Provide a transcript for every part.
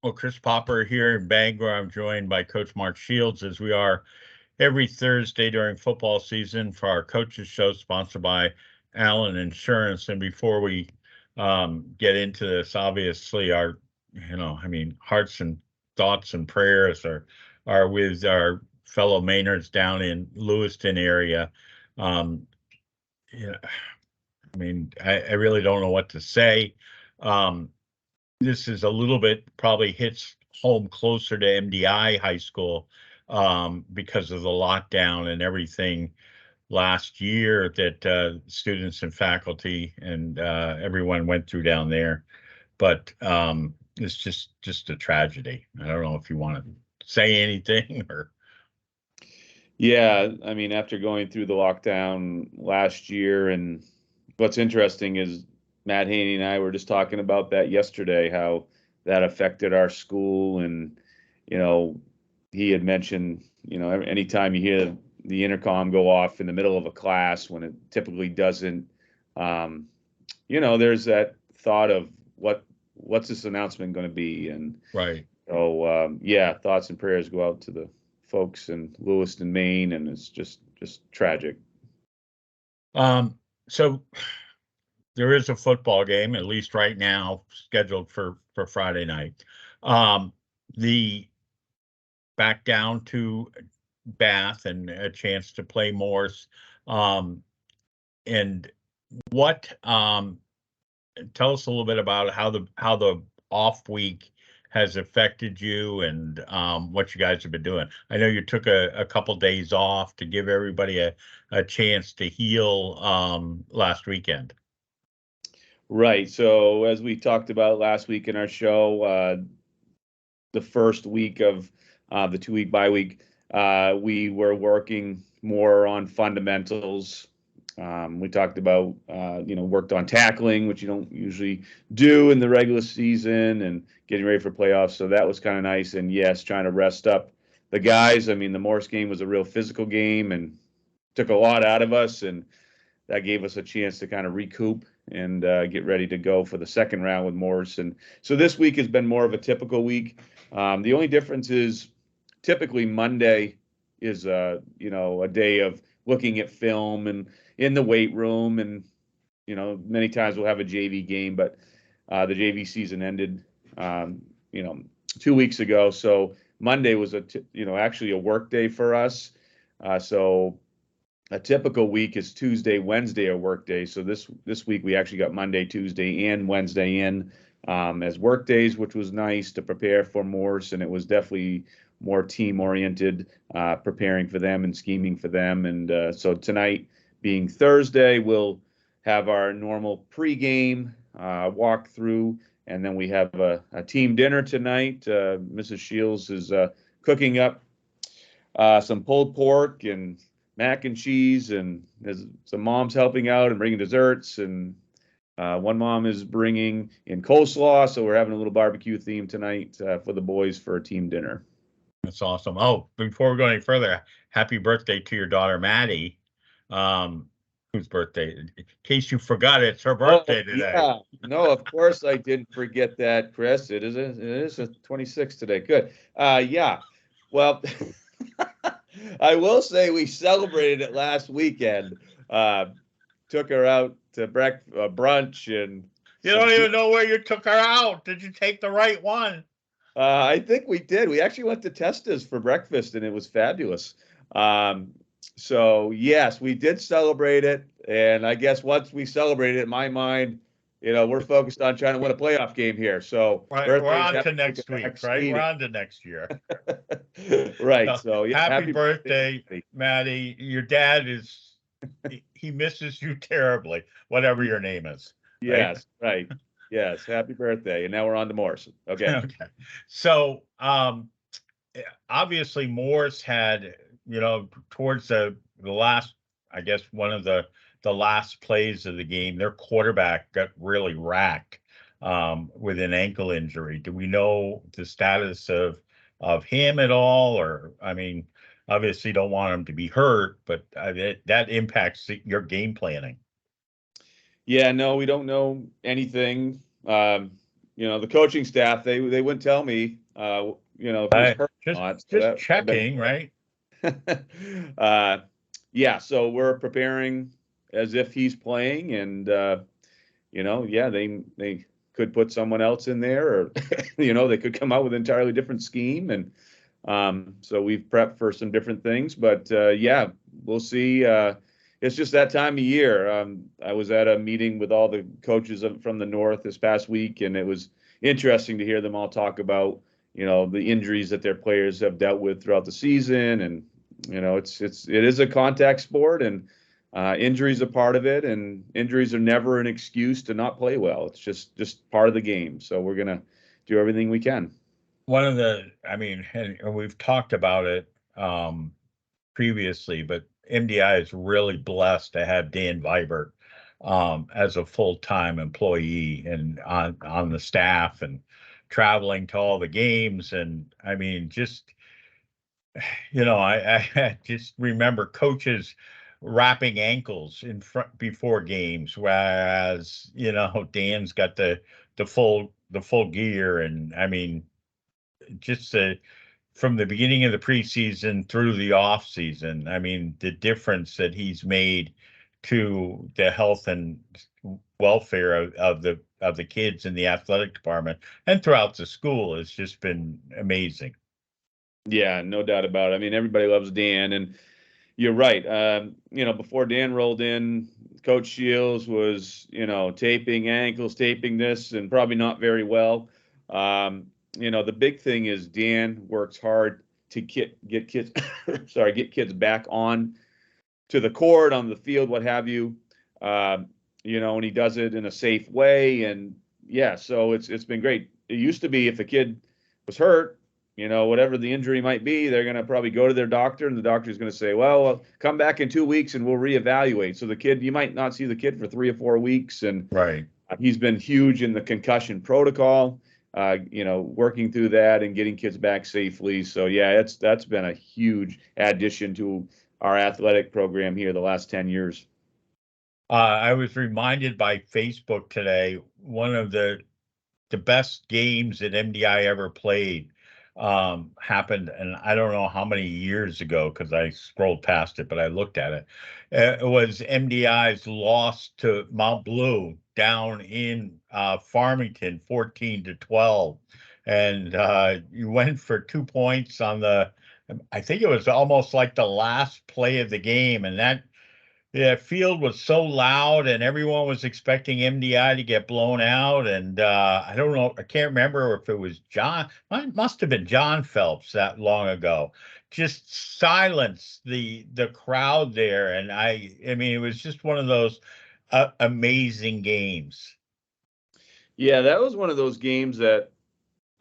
Well, Chris Popper here in Bangor. I'm joined by Coach Mark Shields as we are every Thursday during football season for our coaches show sponsored by Allen Insurance. And before we get into this, obviously hearts and thoughts and prayers are with our fellow Mainards down in Lewiston area. Um, yeah, I really don't know what to say. Um, this is a little bit probably hits home closer to MDI high school because of the lockdown and everything last year that students and faculty and everyone went through down there. But it's just a tragedy. I don't know if you want to say anything or. Yeah, I mean, after going through the lockdown last year, and what's interesting is Matt Haney and I were just talking about that yesterday, how that affected our school. And, you know, he had mentioned, anytime you hear the intercom go off in the middle of a class when it typically doesn't, um, there's that thought of what's this announcement going to be? And Right. so, yeah, thoughts and prayers go out to the folks in Lewiston, Maine, and it's just tragic. So there is a football game, at least right now, scheduled for Friday night. The back down to Bath and a chance to play Morse. Um, and what tell us a little bit about how the off week has affected you and what you guys have been doing. I know you took a couple days off to give everybody a chance to heal last weekend. Right. So as we talked about last week in our show, the first week of the 2 week bye week, we were working more on fundamentals. We talked about, worked on tackling, which you don't usually do in the regular season, and getting ready for playoffs. So that was kind of nice. And yes, trying to rest up the guys. I mean, the Morse game was a real physical game and took a lot out of us. And that gave us a chance to kind of recoup and get ready to go for the second round with Morse. And so this week has been more of a typical week. The only difference is typically Monday is a day of looking at film and in the weight room, and many times we'll have a JV game, but the JV season ended 2 weeks ago, so Monday was actually a work day for us. So a typical week is Tuesday, Wednesday are work days. So this week we actually got Monday, Tuesday, and Wednesday in as work days, which was nice to prepare for Morse, and it was definitely more team oriented, preparing for them and scheming for them. And so tonight, being Thursday, we'll have our normal pregame walkthrough, and then we have a team dinner tonight. Mrs. Shields is cooking up some pulled pork and mac and cheese, and there's some moms helping out and bringing desserts, and one mom is bringing in coleslaw, so we're having a little barbecue theme tonight for the boys for a team dinner. That's awesome. Oh, before we go any further, happy birthday to your daughter Maddie. Whose birthday? In case you forgot, it's her birthday today. Yeah, no, of course I didn't forget that, Chris. It is a 26 today. Good. Yeah. Well, I will say we celebrated it last weekend. Took her out to brunch, and you don't even know where you took her out. Did you take the right one? I think we did. We actually went to Testa's for breakfast, and it was fabulous. So yes, we did celebrate it, and I guess once we celebrated it, in my mind, we're focused on trying to win a playoff game here. So we're on to next week, right? We're on to next year. Right. So yeah, happy birthday, Maddie. Your dad he misses you terribly, whatever your name is. Right? Yes, right. Yes, happy birthday. And now we're on to Morse. Okay. Okay. So obviously Morse had, towards the last, I guess one of the last plays of the game, their quarterback got really racked with an ankle injury. Do we know the status of him at all? Or, obviously don't want him to be hurt, but that impacts your game planning. Yeah, no, we don't know anything. the coaching staff, they wouldn't tell me, if he was hurt or not. So Just I've been, checking, right? yeah. So we're preparing as if he's playing, and yeah, they could put someone else in there, or they could come out with an entirely different scheme, and so we've prepped for some different things, but yeah, we'll see. It's just that time of year. I was at a meeting with all the coaches from the North this past week, and it was interesting to hear them all talk about, the injuries that their players have dealt with throughout the season, and it is a contact sport, and injuries are part of it, and injuries are never an excuse to not play well. It's just part of the game. So we're gonna do everything we can. I mean, and we've talked about it previously, but MDI is really blessed to have Dan Vibert as a full-time employee and on the staff and traveling to all the games. And I mean, I just remember coaches wrapping ankles in front before games, whereas Dan's got the full gear. And I mean, just from the beginning of the preseason through the off season, I mean, the difference that he's made to the health and welfare of the kids in the athletic department and throughout the school has just been amazing. Yeah, no doubt about it. I mean, everybody loves Dan, and you're right. Before Dan rolled in, Coach Shields was, taping ankles, taping this, and probably not very well. The big thing is Dan works hard to get kids, sorry, get kids back on to the court, on the field, what have you. And he does it in a safe way. And yeah, so it's been great. It used to be if a kid was hurt, whatever the injury might be, they're going to probably go to their doctor, and the doctor's going to say, well, come back in 2 weeks and we'll reevaluate. So the kid, you might not see the kid for 3 or 4 weeks. And Right. he's been huge in the concussion protocol, working through that and getting kids back safely. So yeah, that's been a huge addition to our athletic program here the last 10 years. I was reminded by Facebook today, one of the best games that MDI ever played happened, and I don't know how many years ago because I scrolled past it, but I looked at it. It was MDI's loss to Mount Blue down in Farmington, 14-12, and you went for 2 points I think it was almost like the last play of the game, and that field was so loud, and everyone was expecting MDI to get blown out. And I don't know, I can't remember if it was John. It must have been John Phelps that long ago. Just silence the crowd there, and I mean, it was just one of those amazing games. Yeah, that was one of those games that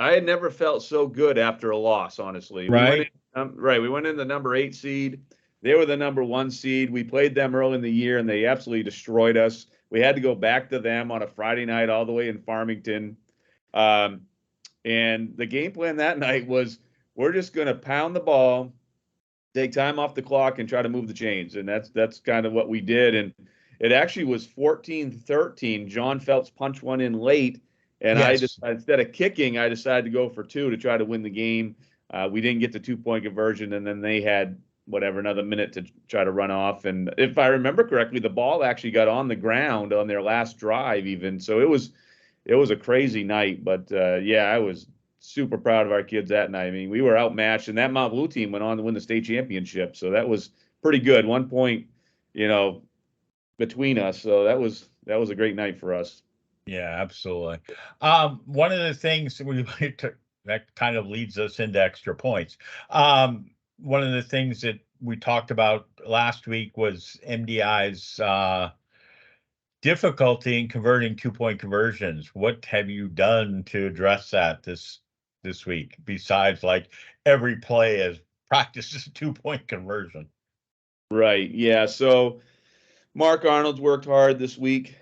I had never felt so good after a loss, honestly. We went in, Right? right. We went in the number 8 seed. They were the number 1 seed. We played them early in the year, and they absolutely destroyed us. We had to go back to them on a Friday night, all the way in Farmington. Um, and the game plan that night was, we're just going to pound the ball, take time off the clock, and try to move the chains. And that's kind of what we did. And it actually was 14-13. John Phelps punched one in late, and I just, Yes. instead of kicking, I decided to go for 2 to try to win the game. We didn't get the 2-point conversion, and then they had whatever another minute to try to run off. And if I remember correctly, the ball actually got on the ground on their last drive, even. So it was a crazy night. But yeah, I was super proud of our kids that night. I mean, we were outmatched, and that Mount Blue team went on to win the state championship. So that was pretty good. 1 point, between us. So that was a great night for us. Yeah, absolutely. One of the things that kind of leads us into extra points. One of the things that we talked about last week was MDI's difficulty in converting 2-point conversions. What have you done to address that this week, besides like every play as practices 2-point conversion? Right. Yeah. So Mark Arnold's worked hard this week.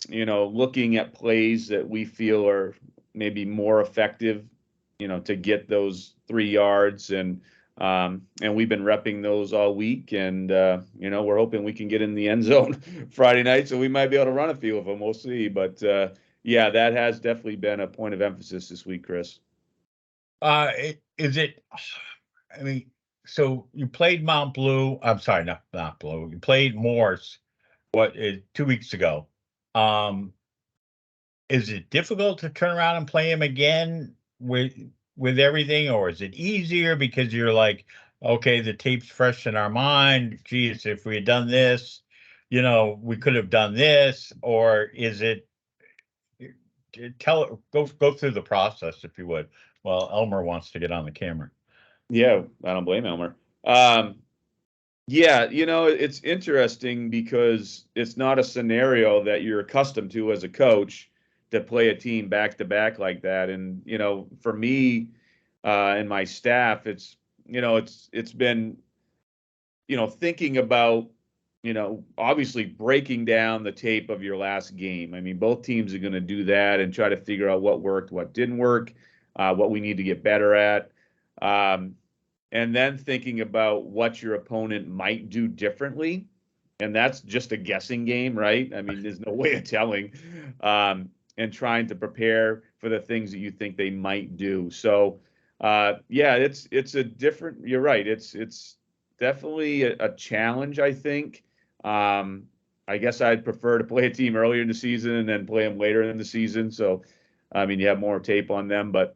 Looking at plays that we feel are maybe more effective, to get those 3 yards, and we've been repping those all week, and we're hoping we can get in the end zone Friday night, so we might be able to run a few of them. We'll see, but Yeah, that has definitely been a point of emphasis this week, Chris. Is it? I mean, so you played Mount Blue. I'm sorry, not Mount Blue. You played Morse. 2 weeks ago? Um, is it difficult to turn around and play him again with everything, or is it easier because you're like, okay, the tape's fresh in our mind. Geez, if we had done this, we could have done this, or is it? Go through the process if you would. Well, Elmer wants to get on the camera. Yeah, I don't blame Elmer. Yeah, it's interesting because it's not a scenario that you're accustomed to as a coach to play a team back to back like that. And, for me and my staff, it's been, thinking about, obviously breaking down the tape of your last game. I mean, both teams are going to do that and try to figure out what worked, what didn't work, what we need to get better at. And then thinking about what your opponent might do differently. And that's just a guessing game, right? I mean, there's no way of telling. And trying to prepare for the things that you think they might do. So, yeah, it's a different. You're right. It's definitely a challenge, I think. I guess I'd prefer to play a team earlier in the season and then play them later in the season. So, I mean, you have more tape on them, but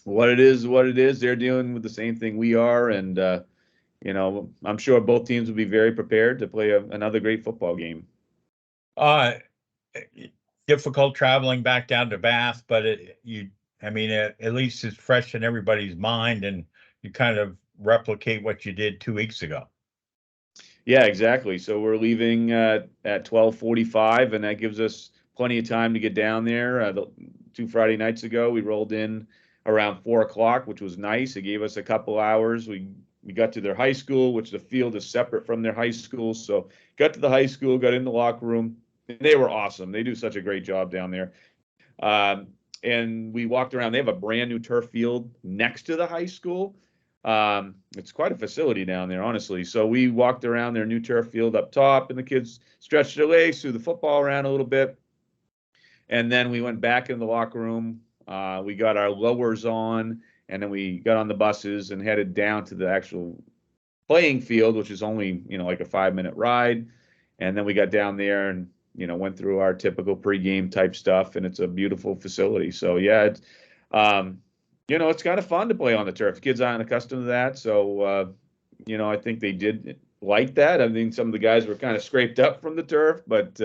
what it is, what it is. They're dealing with the same thing we are, and I'm sure both teams will be very prepared to play another great football game. Uh, Difficult traveling back down to Bath, but I mean, at least it's fresh in everybody's mind, and you kind of replicate what you did 2 weeks ago. Yeah, exactly. So we're leaving at 12:45, and that gives us plenty of time to get down there. The 2 Friday nights ago, we rolled in around 4 o'clock, which was nice. It gave us a couple hours. We got to their high school, which the field is separate from their high school. So got to the high school, got in the locker room, and they were awesome. They do such a great job down there. Um, and we walked around. They have a brand new turf field next to the high school. It's quite a facility down there, honestly. So we walked around their new turf field up top, and the kids stretched their legs, threw the football around a little bit, and then we went back in the locker room. We got our lowers on, and then we got on the buses and headed down to the actual playing field, which is only like a 5-minute ride. And then we got down there and went through our typical pregame type stuff, and it's a beautiful facility. So yeah, it's kind of fun to play on the turf. Kids aren't accustomed to that, so I think they did like that. I mean, some of the guys were kind of scraped up from the turf, but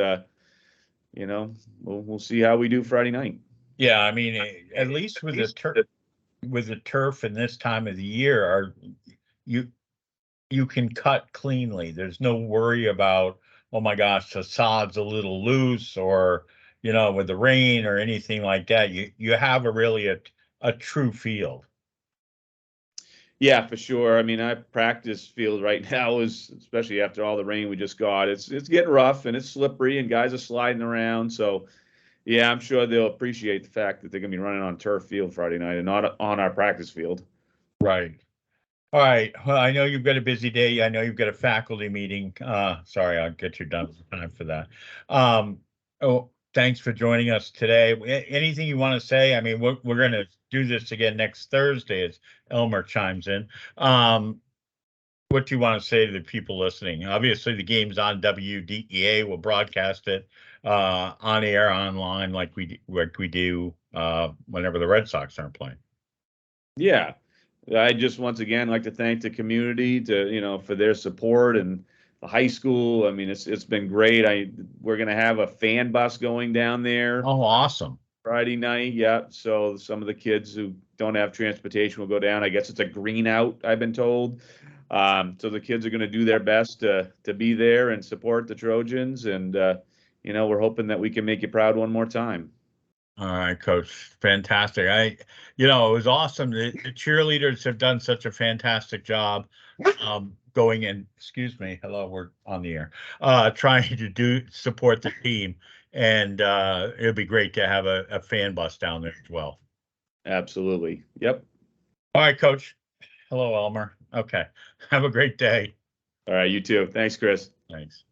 we'll see how we do Friday night. Yeah, I mean, at least with the turf in this time of the year, you you can cut cleanly. There's no worry about, oh my gosh, the sod's a little loose, or with the rain or anything like that. You have a true field. Yeah, for sure. I mean, our practice field right now is, especially after all the rain we just got, it's getting rough and it's slippery and guys are sliding around. So, yeah, I'm sure they'll appreciate the fact that they're going to be running on turf field Friday night and not on our practice field. Right. All right. Well, I know you've got a busy day. I know you've got a faculty meeting. Sorry, I'll get you done in time for that. Oh, thanks for joining us today. Anything you want to say? I mean, we're going to do this again next Thursday as Elmer chimes in. What do you want to say to the people listening? Obviously, the game's on WDEA. We'll broadcast it on air, online, like we do whenever the Red Sox aren't playing. Yeah. I just once again like to thank the community for their support and the high school. I mean, it's been great. We're going to have a fan bus going down there Oh, awesome. Friday night. Yeah. So some of the kids who don't have transportation will go down. I guess it's a green out, I've been told. So the kids are going to do their best to be there and support the Trojans. And, we're hoping that we can make you proud one more time. All right, Coach. Fantastic. It was awesome. The cheerleaders have done such a fantastic job going in. Excuse me. Hello, we're on the air. Trying to support the team. And it'd be great to have a fan bus down there as well. Absolutely. Yep. All right, Coach. Hello, Elmer. Okay. Have a great day. All right. You too. Thanks, Chris. Thanks.